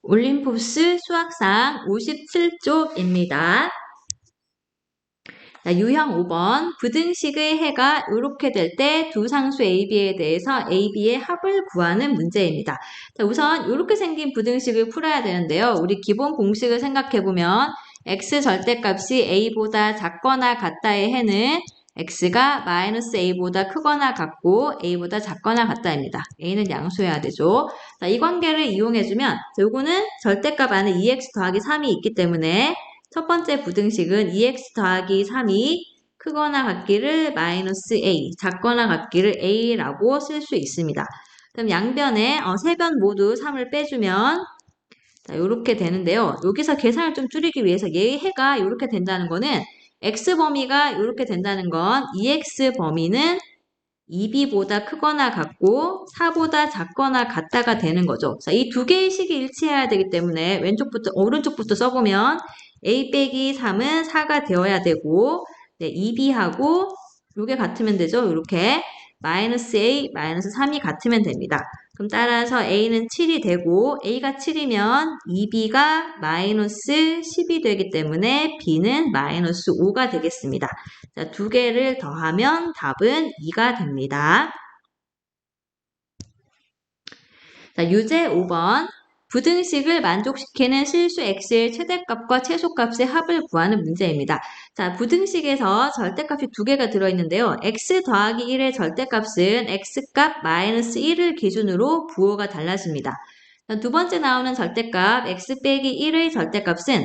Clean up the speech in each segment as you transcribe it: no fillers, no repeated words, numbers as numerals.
올림포스 수학상 57쪽입니다. 유형 5번. 부등식의 해가 이렇게 될 때 두 상수 AB에 대해서 AB의 합을 구하는 문제입니다. 우선 이렇게 생긴 부등식을 풀어야 되는데요. 우리 기본 공식을 생각해보면 x 절대값이 a보다 작거나 같다의 해는 x가 마이너스 a보다 크거나 같고 a보다 작거나 같다입니다. a는 양수해야 되죠. 이 관계를 이용해주면 요거는 절대값 안에 2x 더하기 3이 있기 때문에 첫 번째 부등식은 2x 더하기 3이 크거나 같기를 마이너스 a, 작거나 같기를 a라고 쓸 수 있습니다. 그럼 양변에 세 변 모두 3을 빼주면 이렇게 되는데요. 여기서 계산을 좀 줄이기 위해서 얘의 해가 이렇게 된다는 거는 x 범위가 이렇게 된다는 건 2x 범위는 2b보다 크거나 같고 4보다 작거나 같다가 되는 거죠. 이 두 개의 식이 일치해야 되기 때문에 오른쪽부터 써보면 a 빼기 3은 4가 되어야 되고 2b하고 이게 같으면 되죠. 이렇게 마이너스 a, 마이너스 3이 같으면 됩니다. 그럼 따라서 a는 7이 되고 a가 7이면 2b가 마이너스 10이 되기 때문에 b는 마이너스 5가 되겠습니다. 자, 두 개를 더하면 답은 2가 됩니다. 자, 유제 5번. 부등식을 만족시키는 실수 x의 최대값과 최소값의 합을 구하는 문제입니다. 자, 부등식에서 절대값이 두 개가 들어있는데요. x 더하기 1의 절대값은 x값 마이너스 1을 기준으로 부호가 달라집니다. 두 번째 나오는 절대값 x 빼기 1의 절대값은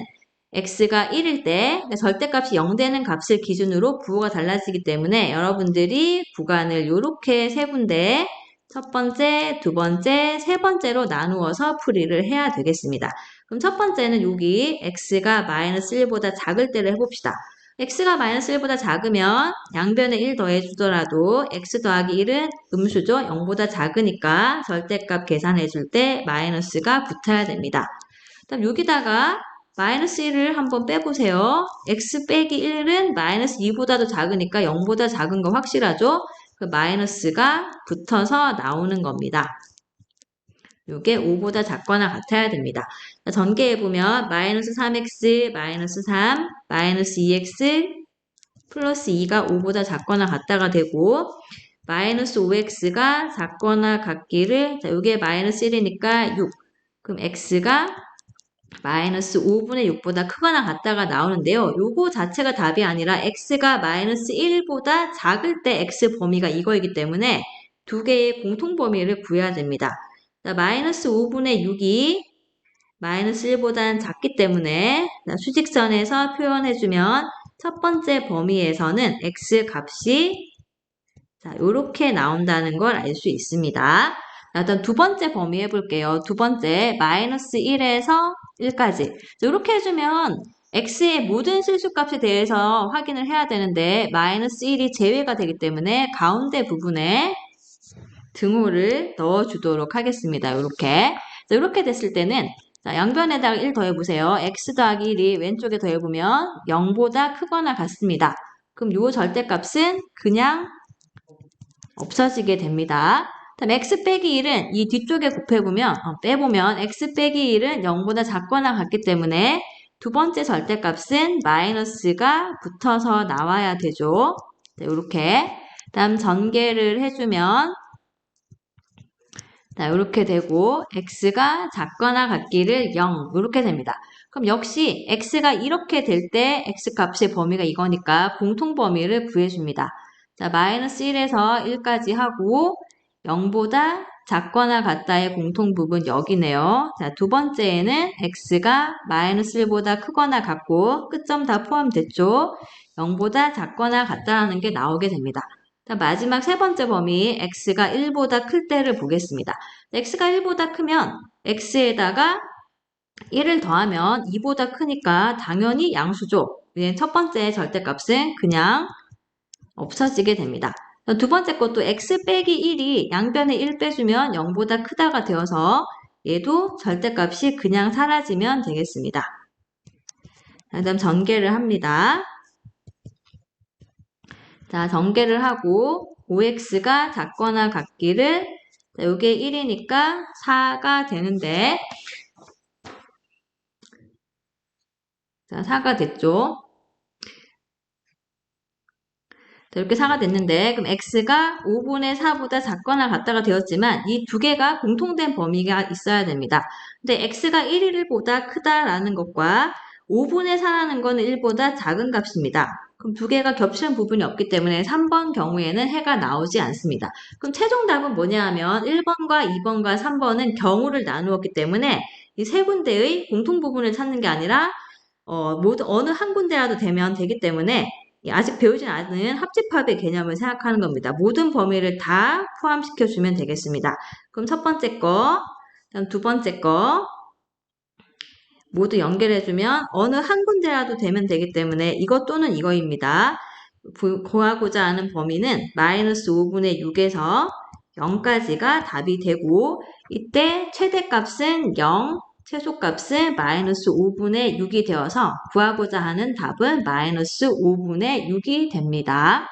x가 1일 때 절대값이 0 되는 값을 기준으로 부호가 달라지기 때문에 여러분들이 구간을 이렇게 세 군데 첫 번째, 두 번째, 세 번째로 나누어서 풀이를 해야 되겠습니다. 그럼 첫 번째는 여기 x가 마이너스 1보다 작을 때를 해봅시다. x가 마이너스 1보다 작으면 양변에 1 더해주더라도 x 더하기 1은 음수죠. 0보다 작으니까 절대값 계산해줄 때 마이너스가 붙어야 됩니다. 그다음 여기다가 마이너스 1을 한번 빼보세요. x 빼기 1은 마이너스 2보다도 작으니까 0보다 작은 거 확실하죠? 그 마이너스가 붙어서 나오는 겁니다. 이게 5보다 작거나 같아야 됩니다. 전개해보면 마이너스 3x, 마이너스 3, 마이너스 2x, 플러스 2가 5보다 작거나 같다가 되고 마이너스 5x가 작거나 같기를 이게 마이너스 1이니까 6. 그럼 x가 마이너스 5분의 6보다 크거나 같다가 나오는데요. 요거 자체가 답이 아니라 x가 마이너스 1보다 작을 때 x 범위가 이거이기 때문에 두 개의 공통 범위를 구해야 됩니다. 마이너스 5분의 6이 마이너스 1보다는 작기 때문에 수직선에서 표현해주면 첫 번째 범위에서는 x 값이 이렇게 나온다는 걸 알 수 있습니다. 일단 두 번째 범위 해볼게요. 두 번째 마이너스 1에서 1까지 이렇게 해주면 x의 모든 실수값에 대해서 확인을 해야 되는데 마이너스 1이 제외가 되기 때문에 가운데 부분에 등호를 넣어주도록 하겠습니다. 이렇게 됐을 때는 양변에다가 1 더해보세요. x 더하기 1이 왼쪽에 더해보면 0보다 크거나 같습니다. 그럼 요 절대값은 그냥 없어지게 됩니다. 다음 x 빼기 1은 이 뒤쪽에 빼보면 x 빼기 1은 0보다 작거나 같기 때문에 두 번째 절대값은 마이너스가 붙어서 나와야 되죠. 이렇게 다음 전개를 해주면 이렇게 되고 x가 작거나 같기를 0 이렇게 됩니다. 그럼 역시 x가 이렇게 될 때 x값의 범위가 이거니까 공통 범위를 구해줍니다. 마이너스 1에서 1까지 하고 0보다 작거나 같다의 공통 부분 여기네요. 두 번째에는 x가 마이너스 1보다 크거나 같고 끝점 다 포함됐죠. 0보다 작거나 같다라는 게 나오게 됩니다. 마지막 세 번째 범위 x가 1보다 클 때를 보겠습니다. x가 1보다 크면 x에다가 1을 더하면 2보다 크니까 당연히 양수죠. 첫 번째 절대값은 그냥 없어지게 됩니다. 두 번째 것도 x 빼기 1이 양변에 1 빼주면 0보다 크다가 되어서 얘도 절대값이 그냥 사라지면 되겠습니다. 그다음 전개를 합니다. 전개를 하고 5x가 작거나 같기를 이게 1이니까 4가 되는데 자, 4가 됐죠. 자, 이렇게 4가 됐는데 그럼 x가 5분의 4보다 작거나 같다가 되었지만 이 두 개가 공통된 범위가 있어야 됩니다. 근데 x가 1보다 크다라는 것과 5분의 4라는 거는 1보다 작은 값입니다. 그럼 두 개가 겹치는 부분이 없기 때문에 3번 경우에는 해가 나오지 않습니다. 그럼 최종 답은 뭐냐 하면 1번과 2번과 3번은 경우를 나누었기 때문에 이 세 군데의 공통 부분을 찾는 게 아니라 모두 어느 한 군데라도 되면 되기 때문에 아직 배우진 않은 합집합의 개념을 생각하는 겁니다. 모든 범위를 다 포함시켜주면 되겠습니다. 그럼 첫 번째 거, 그다음 두 번째 거 모두 연결해주면 어느 한 군데라도 되면 되기 때문에 이것 또는 이거입니다. 구하고자 하는 범위는 마이너스 5분의 6에서 0까지가 답이 되고 이때 최대값은 0, 최소값은 마이너스 5분의 6이 되어서 구하고자 하는 답은 마이너스 5분의 6이 됩니다.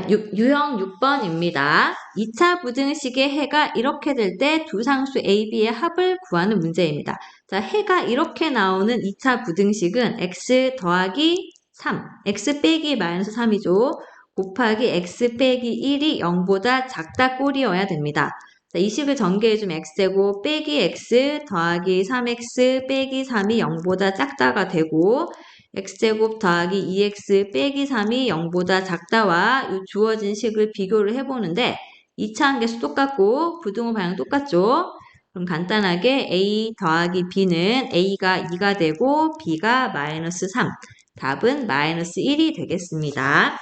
유형 6번입니다. 2차 부등식의 해가 이렇게 될 때 두 상수 A, B의 합을 구하는 문제입니다. 자, 해가 이렇게 나오는 2차 부등식은 x 더하기 3, x 빼기 마이너스 3이죠. 곱하기 x 빼기 1이 0보다 작다 꼴이어야 됩니다. 자, 이 식을 전개해주면 x제곱 빼기 x 더하기 3x 빼기 3이 0보다 작다가 되고 x제곱 더하기 2x 빼기 3이 0보다 작다와 이 주어진 식을 비교를 해보는데 2차 함계수 똑같고 부등호 방향 똑같죠? 그럼 간단하게 a 더하기 b는 a가 2가 되고 b가 마이너스 3. 답은 마이너스 1이 되겠습니다.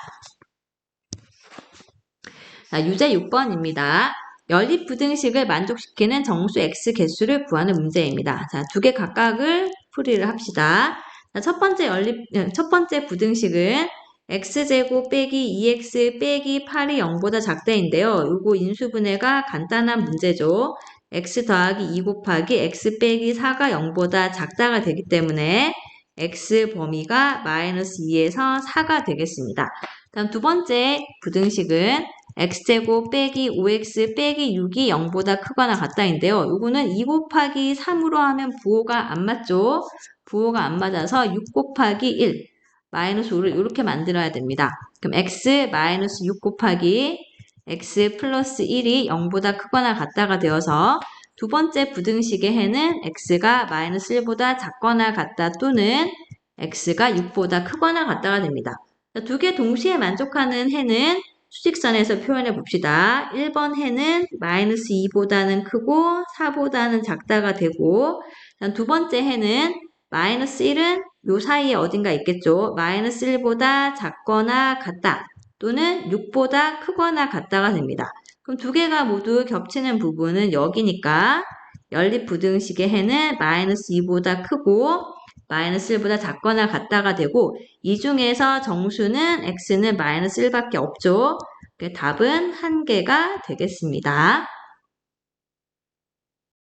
자, 유제 6번입니다. 연립부등식을 만족시키는 정수 x 개수를 구하는 문제입니다. 자, 두 개 각각을 풀이를 합시다. 자, 첫 번째 부등식은 x제곱 빼기 2x 빼기 8이 0보다 작다인데요. 요거 인수분해가 간단한 문제죠. x 더하기 2 곱하기 x 빼기 4가 0보다 작다가 되기 때문에 x 범위가 마이너스 2에서 4가 되겠습니다. 다음 두 번째 부등식은 x제곱 빼기 5x 빼기 6이 0보다 크거나 같다인데요. 요거는 2 곱하기 3으로 하면 부호가 안 맞죠? 부호가 안 맞아서 6 곱하기 1, 마이너스 5를 이렇게 만들어야 됩니다. 그럼 x 마이너스 6 곱하기 x 플러스 1이 0보다 크거나 같다가 되어서 두 번째 부등식의 해는 x가 마이너스 1보다 작거나 같다 또는 x가 6보다 크거나 같다가 됩니다. 두 개 동시에 만족하는 해는 수직선에서 표현해 봅시다. 1번 해는 마이너스 2보다는 크고 4보다는 작다가 되고 두 번째 해는 마이너스 1은 요 사이에 어딘가 있겠죠. 마이너스 1보다 작거나 같다 또는 6보다 크거나 같다가 됩니다. 그럼 두 개가 모두 겹치는 부분은 여기니까 연립부등식의 해는 마이너스 2보다 크고 마이너스 1보다 작거나 같다가 되고 이 중에서 정수는 x는 마이너스 1밖에 없죠. 답은 한 개가 되겠습니다.